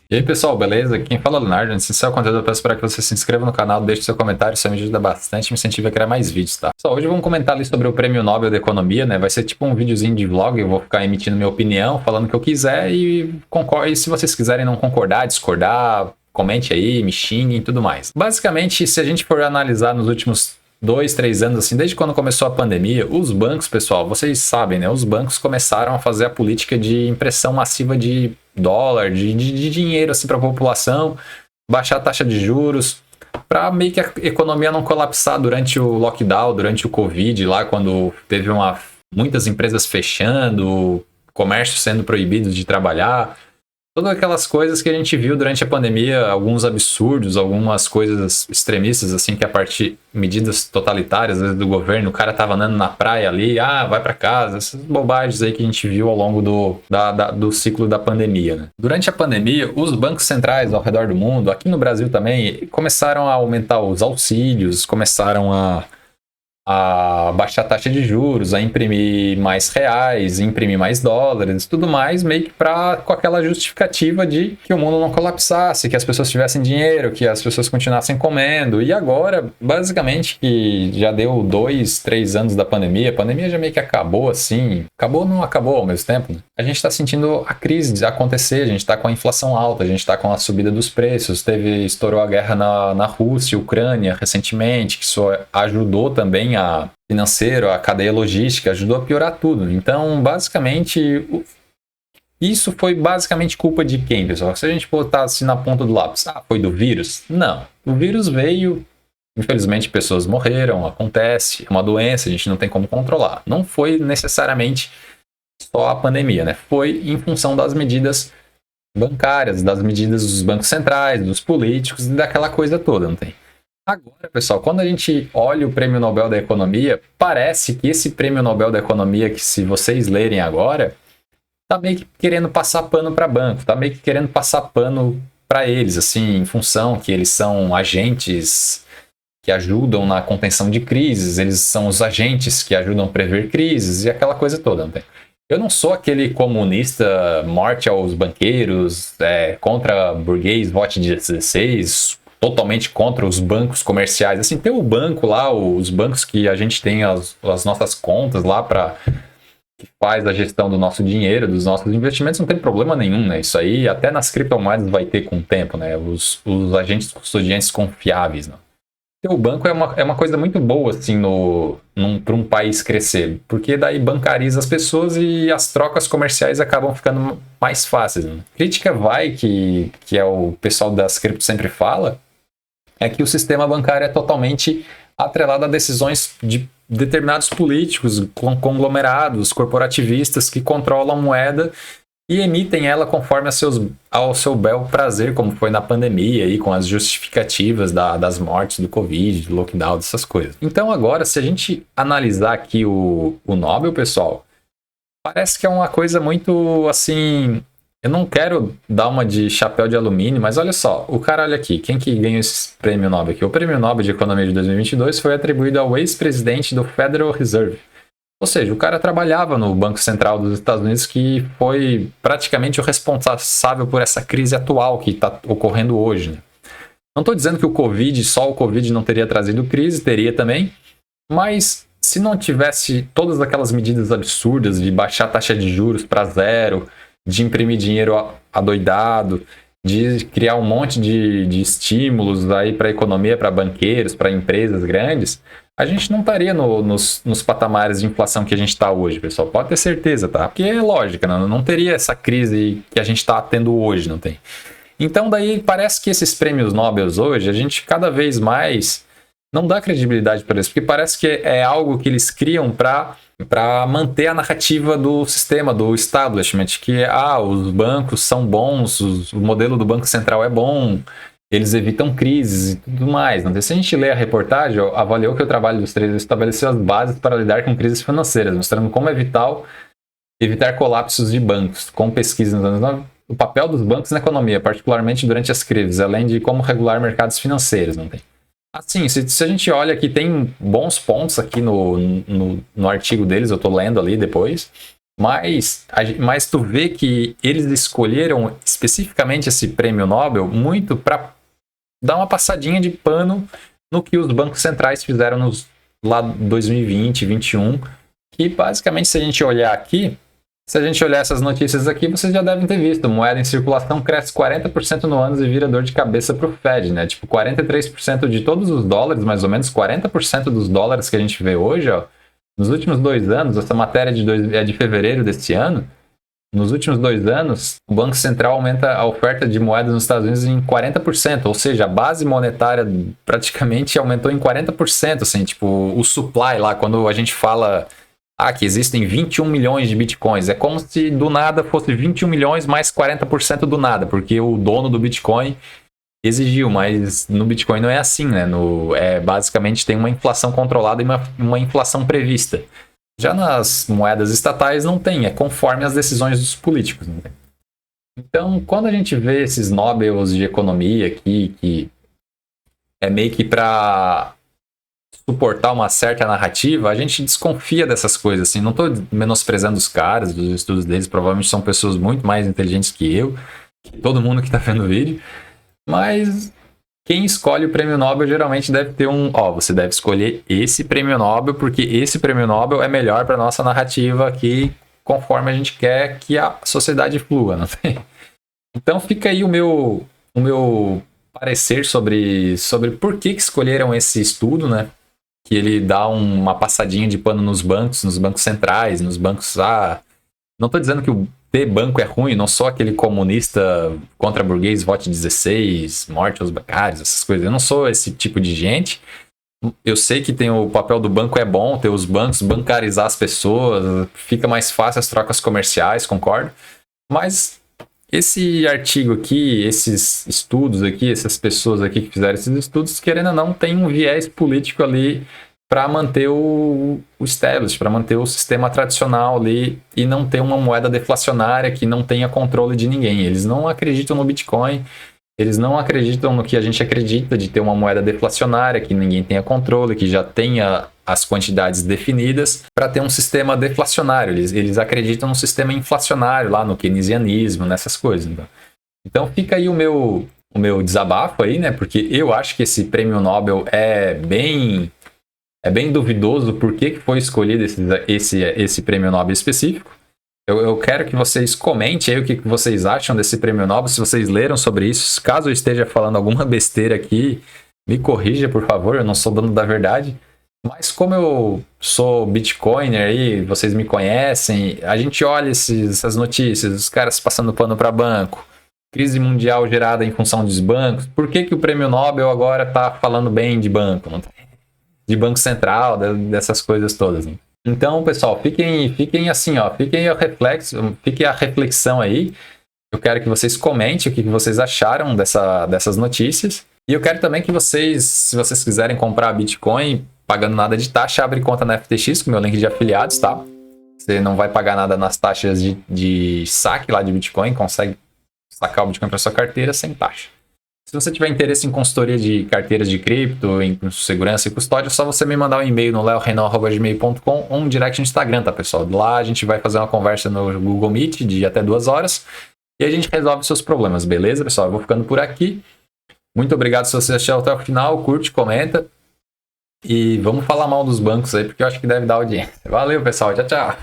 E aí pessoal, beleza? Quem fala é o Leonardo. Antes de iniciar o conteúdo, eu peço para que você se inscreva no canal, deixe seu comentário, isso me ajuda bastante e me incentiva a criar mais vídeos, tá? Pessoal, hoje vamos comentar ali sobre o Prêmio Nobel da Economia, né? Vai ser tipo um videozinho de vlog, eu vou ficar emitindo minha opinião, falando o que eu quiser e se vocês quiserem não concordar, discordar, comente aí, me xinguem e tudo mais. Basicamente, se a gente for analisar nos últimos 2, 3 anos, assim, desde quando começou a pandemia, os bancos, pessoal, vocês sabem, né? Os bancos começaram a fazer a política de impressão massiva de dólar, de dinheiro, assim, para a população, baixar a taxa de juros, para meio que a economia não colapsar durante o lockdown, durante o Covid, lá quando teve muitas empresas fechando, comércio sendo proibido de trabalhar. Todas aquelas coisas que a gente viu durante a pandemia, alguns absurdos, algumas coisas extremistas, assim, que a partir medidas totalitárias, às vezes, do governo, o cara tava andando na praia ali, vai pra casa, essas bobagens aí que a gente viu ao longo do ciclo da pandemia, né? Durante a pandemia, os bancos centrais ao redor do mundo, aqui no Brasil também, começaram a aumentar os auxílios, começaram a baixar a taxa de juros, a imprimir mais reais, imprimir mais dólares, tudo mais, meio que com aquela justificativa de que o mundo não colapsasse, que as pessoas tivessem dinheiro, que as pessoas continuassem comendo. E agora, basicamente, que já deu 2, 3 anos da pandemia, a pandemia já meio que acabou assim, acabou não acabou ao mesmo tempo, né? A gente está sentindo a crise acontecer, a gente está com a inflação alta, a gente está com a subida dos preços, estourou a guerra na Rússia e Ucrânia recentemente, que isso ajudou também financeiro, a cadeia logística, ajudou a piorar tudo. Então, basicamente, isso foi basicamente culpa de quem, pessoal? Se a gente botar assim na ponta do lápis, foi do vírus? Não. O vírus veio, infelizmente pessoas morreram, acontece, é uma doença, a gente não tem como controlar. Não foi necessariamente só a pandemia, né? Foi em função das medidas bancárias, das medidas dos bancos centrais, dos políticos e daquela coisa toda, não tem? Agora, pessoal, quando a gente olha o Prêmio Nobel da Economia, parece que esse Prêmio Nobel da Economia, que se vocês lerem agora, tá meio que querendo passar pano para banco, tá meio que querendo passar pano para eles, assim, em função que eles são agentes que ajudam na contenção de crises, eles são os agentes que ajudam a prever crises e aquela coisa toda, não tem? Eu não sou aquele comunista, morte aos banqueiros, contra burguês, vote 16, totalmente contra os bancos comerciais. Assim, tem o banco lá, os bancos que a gente tem as nossas contas lá para que faz a gestão do nosso dinheiro, dos nossos investimentos, não tem problema nenhum, né? Isso aí até nas criptomoedas vai ter com o tempo, né? Os agentes custodiantes confiáveis, né? O banco é uma coisa muito boa, assim, para um país crescer, porque daí bancariza as pessoas e as trocas comerciais acabam ficando mais fáceis, né? Crítica que é o pessoal das criptos sempre fala, é que o sistema bancário é totalmente atrelado a decisões de determinados políticos, conglomerados, corporativistas que controlam a moeda e emitem ela conforme ao seu bel prazer, como foi na pandemia, aí, com as justificativas das mortes do Covid, do lockdown, dessas coisas. Então agora, se a gente analisar aqui o Nobel, pessoal, parece que é uma coisa muito, assim... Eu não quero dar uma de chapéu de alumínio, mas olha só, o cara, olha aqui, quem que ganhou esse prêmio Nobel aqui? O prêmio Nobel de Economia de 2022 foi atribuído ao ex-presidente do Federal Reserve. Ou seja, o cara trabalhava no Banco Central dos Estados Unidos, que foi praticamente o responsável por essa crise atual que está ocorrendo hoje, né? Não estou dizendo que só o Covid não teria trazido crise, teria também, mas se não tivesse todas aquelas medidas absurdas de baixar a taxa de juros para zero, de imprimir dinheiro adoidado, de criar um monte de estímulos aí para a economia, para banqueiros, para empresas grandes, a gente não estaria nos patamares de inflação que a gente está hoje, pessoal. Pode ter certeza, tá? Porque é lógica, não teria essa crise que a gente está tendo hoje, não tem? Então daí parece que esses prêmios Nobel hoje, a gente cada vez mais não dá credibilidade para eles, porque parece que é algo que eles criam para manter a narrativa do sistema, do establishment, que os bancos são bons, o modelo do Banco Central é bom, eles evitam crises e tudo mais. Não sei. Se a gente ler a reportagem, avaliou que o trabalho dos três estabeleceu as bases para lidar com crises financeiras, mostrando como evitar colapsos de bancos, com pesquisa nos anos 90, o papel dos bancos na economia, particularmente durante as crises, além de como regular mercados financeiros, não tem? Assim, se a gente olha aqui, tem bons pontos aqui no artigo deles, eu estou lendo ali depois. Mas tu vê que eles escolheram especificamente esse prêmio Nobel muito para dar uma passadinha de pano no que os bancos centrais fizeram lá 2020, 2021, que basicamente se a gente olhar aqui, se a gente olhar essas notícias aqui, vocês já devem ter visto, moeda em circulação cresce 40% no ano e vira dor de cabeça para o Fed, né? Tipo, 43% de todos os dólares, mais ou menos 40% dos dólares que a gente vê hoje, ó, nos últimos 2 anos, essa matéria é de fevereiro deste ano, nos últimos 2 anos, o Banco Central aumenta a oferta de moedas nos Estados Unidos em 40%, ou seja, a base monetária praticamente aumentou em 40%, assim, tipo, o supply lá, quando a gente fala que existem 21 milhões de bitcoins, é como se do nada fosse 21 milhões mais 40% do nada, porque o dono do Bitcoin exigiu, mas no Bitcoin não é assim, né? Basicamente tem uma inflação controlada e uma inflação prevista. Já nas moedas estatais não tem, é conforme as decisões dos políticos. Né? Então, quando a gente vê esses Nobels de economia aqui, que é meio que para suportar uma certa narrativa, a gente desconfia dessas coisas. Assim. Não estou menosprezando os caras, dos estudos deles, provavelmente são pessoas muito mais inteligentes que eu, que todo mundo que está vendo o vídeo, mas quem escolhe o prêmio Nobel geralmente deve ter você deve escolher esse prêmio Nobel porque esse prêmio Nobel é melhor para nossa narrativa aqui, conforme a gente quer que a sociedade flua, não tem? Então fica aí o meu parecer sobre por que escolheram esse estudo, né? Que ele dá uma passadinha de pano nos bancos centrais, nos bancos. Não estou dizendo que o ter banco é ruim, não sou aquele comunista contra burguês, vote 16, morte aos bancários, essas coisas. Eu não sou esse tipo de gente. Eu sei que tem o papel do banco é bom, ter os bancos, bancarizar as pessoas, fica mais fácil as trocas comerciais, concordo. Mas esse artigo aqui, esses estudos aqui, essas pessoas aqui que fizeram esses estudos, querendo ou não, tem um viés político ali para manter o establish, para manter o sistema tradicional ali e não ter uma moeda deflacionária que não tenha controle de ninguém. Eles não acreditam no Bitcoin, eles não acreditam no que a gente acredita de ter uma moeda deflacionária, que ninguém tenha controle, que já tenha as quantidades definidas para ter um sistema deflacionário. Eles acreditam no sistema inflacionário, lá no keynesianismo, nessas coisas. Então fica aí o meu desabafo aí, né? Porque eu acho que esse prêmio Nobel é bem duvidoso por que foi escolhido esse prêmio Nobel específico. Eu quero que vocês comentem aí o que vocês acham desse prêmio Nobel, se vocês leram sobre isso. Caso eu esteja falando alguma besteira aqui, me corrija, por favor, eu não sou dono da verdade. Mas como eu sou Bitcoiner aí, vocês me conhecem, a gente olha essas notícias, os caras passando pano para banco, crise mundial gerada em função dos bancos. Por que o prêmio Nobel agora está falando bem de banco? De Banco Central, dessas coisas todas. Né? Então, pessoal, fiquem assim, ó, fiquem a reflexão aí. Eu quero que vocês comentem o que vocês acharam dessas notícias. E eu quero também que vocês, se vocês quiserem comprar Bitcoin pagando nada de taxa, abre conta na FTX com meu link de afiliados, tá? Você não vai pagar nada nas taxas de saque lá de Bitcoin, consegue sacar o Bitcoin para sua carteira sem taxa. Se você tiver interesse em consultoria de carteiras de cripto, em segurança e custódia, é só você me mandar um e-mail no leorenal@gmail.com ou um direct no Instagram, tá, pessoal? Lá a gente vai fazer uma conversa no Google Meet de até 2 horas e a gente resolve seus problemas, beleza, pessoal? Eu vou ficando por aqui. Muito obrigado se você assistiu até o final, curte, comenta e vamos falar mal dos bancos aí, porque eu acho que deve dar audiência. Valeu, pessoal. Tchau, tchau.